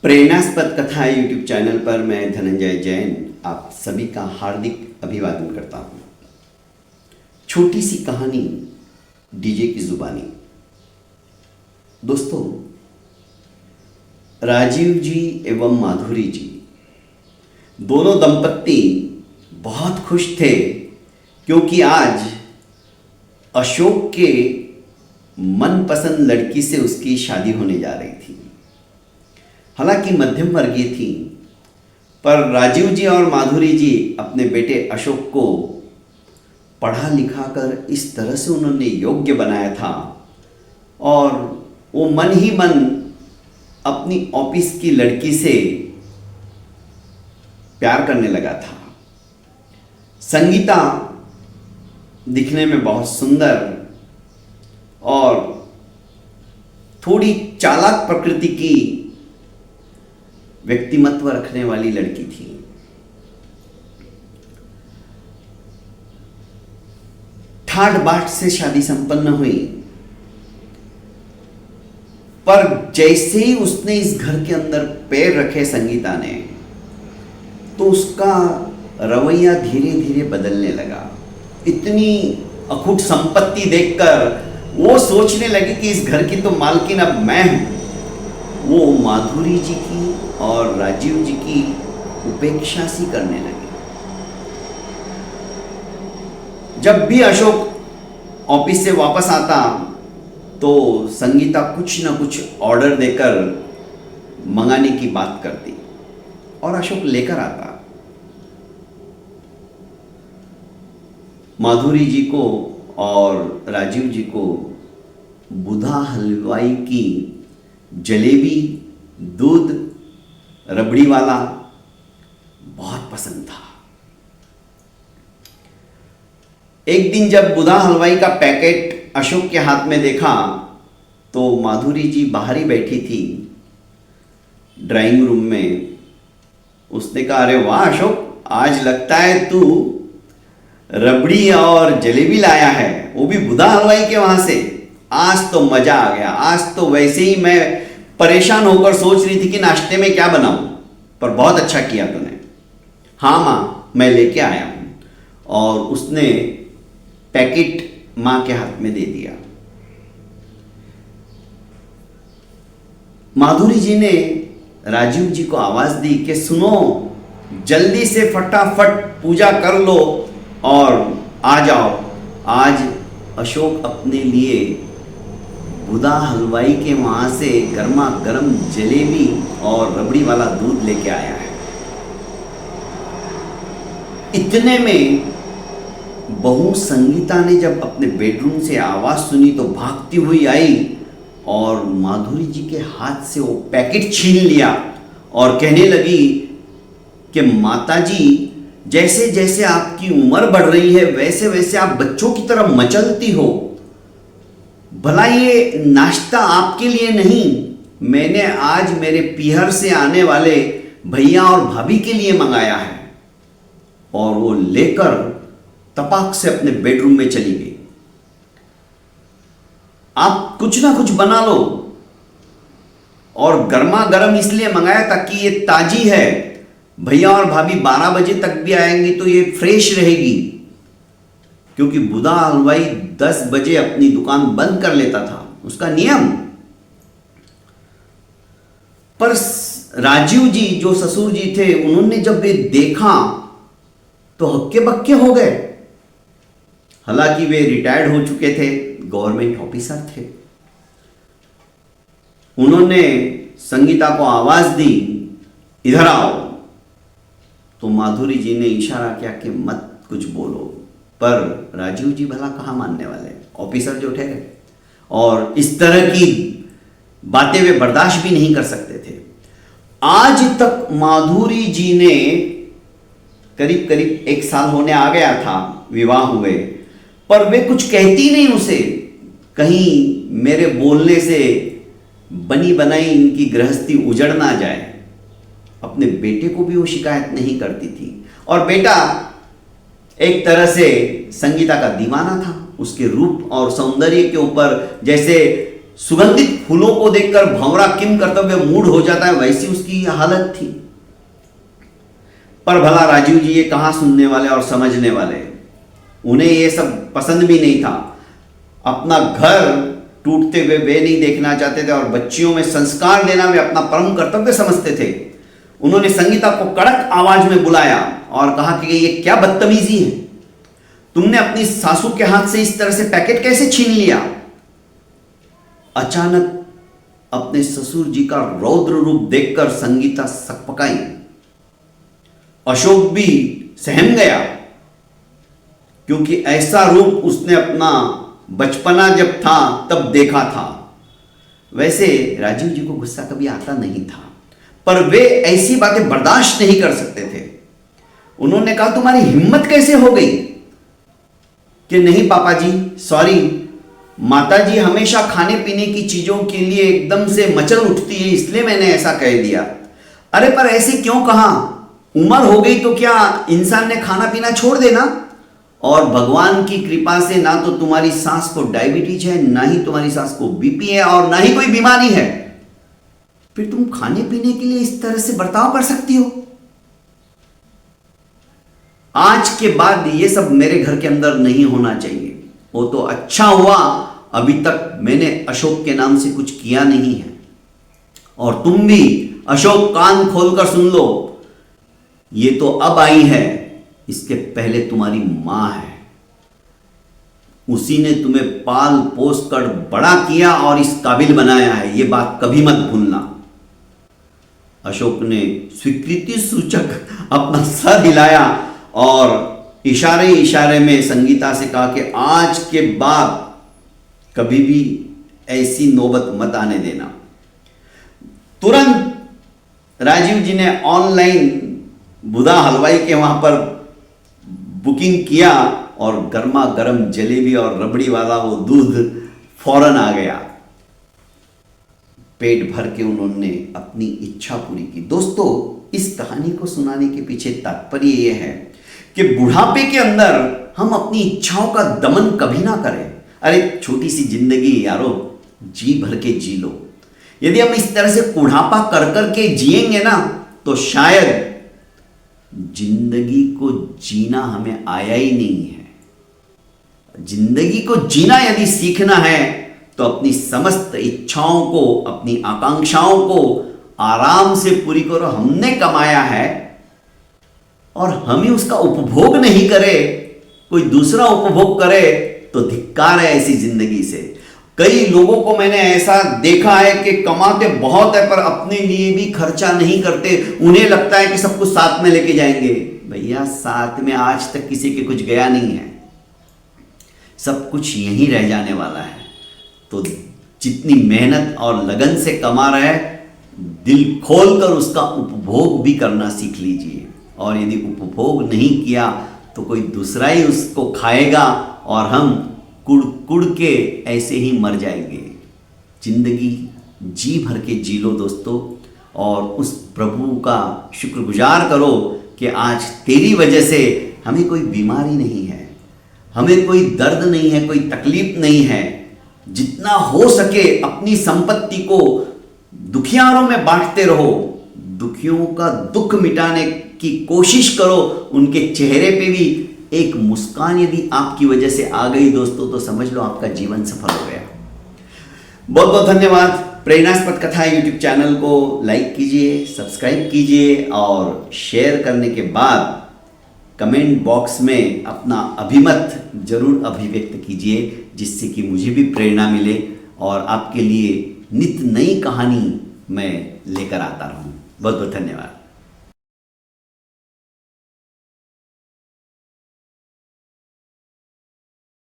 प्रेरणास्पद कथा YouTube channel पर मैं धनंजय जैन आप सभी का हार्दिक अभिवादन करता हूँ। छोटी सी कहानी डीजे की जुबानी। दोस्तों, राजीव जी एवं माधुरी जी दोनों दंपत्ति बहुत खुश थे क्योंकि आज अशोक के मनपसंद लड़की से उसकी शादी होने जा रही थी। हालांकि मध्यम वर्गीय थी, पर राजीव जी और माधुरी जी अपने बेटे अशोक को पढ़ा लिखा कर इस तरह से उन्होंने योग्य बनाया था और वो मन ही मन अपनी ऑफिस की लड़की से प्यार करने लगा था। संगीता दिखने में बहुत सुंदर और थोड़ी चालाक प्रकृति की व्यक्तिमत्व रखने वाली लड़की थी। ठाट बाट से शादी संपन्न हुई, पर जैसे ही उसने इस घर के अंदर पैर रखे संगीता ने, तो उसका रवैया धीरे धीरे बदलने लगा। इतनी अखुट संपत्ति देखकर वो सोचने लगी कि इस घर की तो मालकिन अब मैं हूं। वो माधुरी जी की और राजीव जी की उपेक्षा सी करने लगे। जब भी अशोक ऑफिस से वापस आता तो संगीता कुछ ना कुछ ऑर्डर देकर मंगाने की बात करती और अशोक लेकर आता। माधुरी जी को और राजीव जी को बुधा हलवाई की जलेबी, दूध, रबड़ी वाला बहुत पसंद था। एक दिन जब बुधा हलवाई का पैकेट अशोक के हाथ में देखा तो माधुरी जी बाहर ही बैठी थी ड्राइंग रूम में। उसने कहा, अरे वाह अशोक, आज लगता है तू रबड़ी और जलेबी लाया है, वो भी बुधा हलवाई के वहां से। आज तो मजा आ गया। आज तो वैसे ही मैं परेशान होकर सोच रही थी कि नाश्ते में क्या बनाऊं, पर बहुत अच्छा किया तूने। हाँ माँ, मैं लेके आया हूं। और उसने पैकेट माँ के हाथ में दे दिया। माधुरी जी ने राजीव जी को आवाज दी कि सुनो, जल्दी से फटाफट पूजा कर लो और आ जाओ। आज अशोक अपने लिए बुधा हलवाई के वहां से गर्मा गर्म जलेबी और रबड़ी वाला दूध लेके आया है। इतने में बहू संगीता ने जब अपने बेडरूम से आवाज सुनी तो भागती हुई आई और माधुरी जी के हाथ से वो पैकेट छीन लिया और कहने लगी कि माताजी, जैसे जैसे आपकी उम्र बढ़ रही है वैसे वैसे आप बच्चों की तरह मचलती हो। भला ये नाश्ता आपके लिए नहीं, मैंने आज मेरे पीहर से आने वाले भैया और भाभी के लिए मंगाया है। और वो लेकर तपाक से अपने बेडरूम में चली गई। आप कुछ ना कुछ बना लो, और गर्मा गर्म इसलिए मंगाया ताकि ये ताजी है। भैया और भाभी 12 बजे तक भी आएंगे तो ये फ्रेश रहेगी, क्योंकि बुधा हलवाई 10 बजे अपनी दुकान बंद कर लेता था, उसका नियम। पर राजीव जी जो ससुर जी थे, उन्होंने जब ये देखा तो हक्के बक्के हो गए। हालांकि वे रिटायर्ड हो चुके थे, गवर्नमेंट ऑफिसर थे। उन्होंने संगीता को आवाज दी, इधर आओ। तो माधुरी जी ने इशारा किया कि मत कुछ बोलो, पर राजीव जी भला कहाँ मानने वाले, ऑफिसर जो ठहरे, और इस तरह की बातें वे बर्दाश्त भी नहीं कर सकते थे। आज तक माधुरी जी ने करीब करीब 1 साल होने आ गया था विवाह हुए, पर वे कुछ कहती नहीं उसे, कहीं मेरे बोलने से बनी बनाई इनकी गृहस्थी उजड़ ना जाए। अपने बेटे को भी वो शिकायत नहीं करती थी, और बेटा एक तरह से संगीता का दीवाना था। उसके रूप और सौंदर्य के ऊपर जैसे सुगंधित फूलों को देखकर भंवरा किम कर्तव्य मूड हो जाता है, वैसी उसकी हालत थी। पर भला राजीव जी ये कहाँ सुनने वाले और समझने वाले, उन्हें ये सब पसंद भी नहीं था। अपना घर टूटते हुए वे नहीं देखना चाहते थे और बच्चियों में संस्कार देना वे अपना परम कर्तव्य समझते थे। उन्होंने संगीता को कड़क आवाज में बुलाया और कहा कि ये क्या बदतमीजी है, तुमने अपनी सासू के हाथ से इस तरह से पैकेट कैसे छीन लिया। अचानक अपने ससुर जी का रौद्र रूप देखकर संगीता सकपकाई। अशोक भी सहम गया, क्योंकि ऐसा रूप उसने अपना बचपना जब था तब देखा था। वैसे राजीव जी को गुस्सा कभी आता नहीं था, पर वे ऐसी बातें बर्दाश्त नहीं कर सकते थे। उन्होंने कहा, तुम्हारी हिम्मत कैसे हो गई? कि नहीं पापा जी, सॉरी, माता जी हमेशा खाने पीने की चीजों के लिए एकदम से मचल उठती है, इसलिए मैंने ऐसा कह दिया। अरे पर ऐसे क्यों कहा? उम्र हो गई तो क्या इंसान ने खाना पीना छोड़ देना? और भगवान की कृपा से ना तो तुम्हारी सास को डायबिटीज है, ना ही तुम्हारी सास को बीपी है, और ना ही कोई बीमारी है, फिर तुम खाने पीने के लिए इस तरह से बर्ताव कर सकती हो? आज के बाद ये सब मेरे घर के अंदर नहीं होना चाहिए। वो तो अच्छा हुआ अभी तक मैंने अशोक के नाम से कुछ किया नहीं है। और तुम भी अशोक कान खोलकर सुन लो, ये तो अब आई है, इसके पहले तुम्हारी मां है। उसी ने तुम्हें पाल पोस कर बड़ा किया और इस काबिल बनाया है, ये बात कभी मत भूलना। अशोक ने स्वीकृति सूचक अपना सर हिलाया और इशारे इशारे में संगीता से कहा कि आज के बाद कभी भी ऐसी नौबत मत आने देना। तुरंत राजीव जी ने ऑनलाइन बुधा हलवाई के वहां पर बुकिंग किया और गर्मा गर्म जलेबी और रबड़ी वाला वो दूध फौरन आ गया। पेट भर के उन्होंने अपनी इच्छा पूरी की। दोस्तों, इस कहानी को सुनाने के पीछे तात्पर्य यह है कि बुढ़ापे के अंदर हम अपनी इच्छाओं का दमन कभी ना करें। अरे छोटी सी जिंदगी यारो, जी भर के जी लो। यदि हम इस तरह से बुढ़ापा कर कर के जिएंगे ना, तो शायद जिंदगी को जीना हमें आया ही नहीं है। जिंदगी को जीना यदि सीखना है तो अपनी समस्त इच्छाओं को, अपनी आकांक्षाओं को आराम से पूरी करो। हमने कमाया है और हम ही उसका उपभोग नहीं करे, कोई दूसरा उपभोग करे, तो धिक्कार है ऐसी जिंदगी से। कई लोगों को मैंने ऐसा देखा है कि कमाते बहुत है पर अपने लिए भी खर्चा नहीं करते। उन्हें लगता है कि सब कुछ साथ में लेके जाएंगे। भैया, साथ में आज तक किसी के कुछ गया नहीं है, सब कुछ यहीं रह जाने वाला है। तो जितनी मेहनत और लगन से कमा रहे हैं, दिल खोलकर उसका उपभोग भी करना सीख लीजिए। और यदि उपभोग नहीं किया तो कोई दूसरा ही उसको खाएगा और हम कुड़ कुड़ के ऐसे ही मर जाएंगे। जिंदगी जी भर के जी लो दोस्तों, और उस प्रभु का शुक्रगुजार करो कि आज तेरी वजह से हमें कोई बीमारी नहीं है, हमें कोई दर्द नहीं है, कोई तकलीफ नहीं है। जितना हो सके अपनी संपत्ति को दुखियारों में बांटते रहो, दुखियों का दुख मिटाने की कोशिश करो। उनके चेहरे पे भी एक मुस्कान यदि आपकी वजह से आ गई दोस्तों, तो समझ लो आपका जीवन सफल हो गया। बहुत बहुत धन्यवाद। प्रेरणास्पद कथा यूट्यूब चैनल को लाइक कीजिए, सब्सक्राइब कीजिए और शेयर करने के बाद कमेंट बॉक्स में अपना अभिमत जरूर अभिव्यक्त कीजिए, जिससे कि मुझे भी प्रेरणा मिले और आपके लिए नित नई कहानी मैं लेकर आता रहूं। बहुत बहुत धन्यवाद।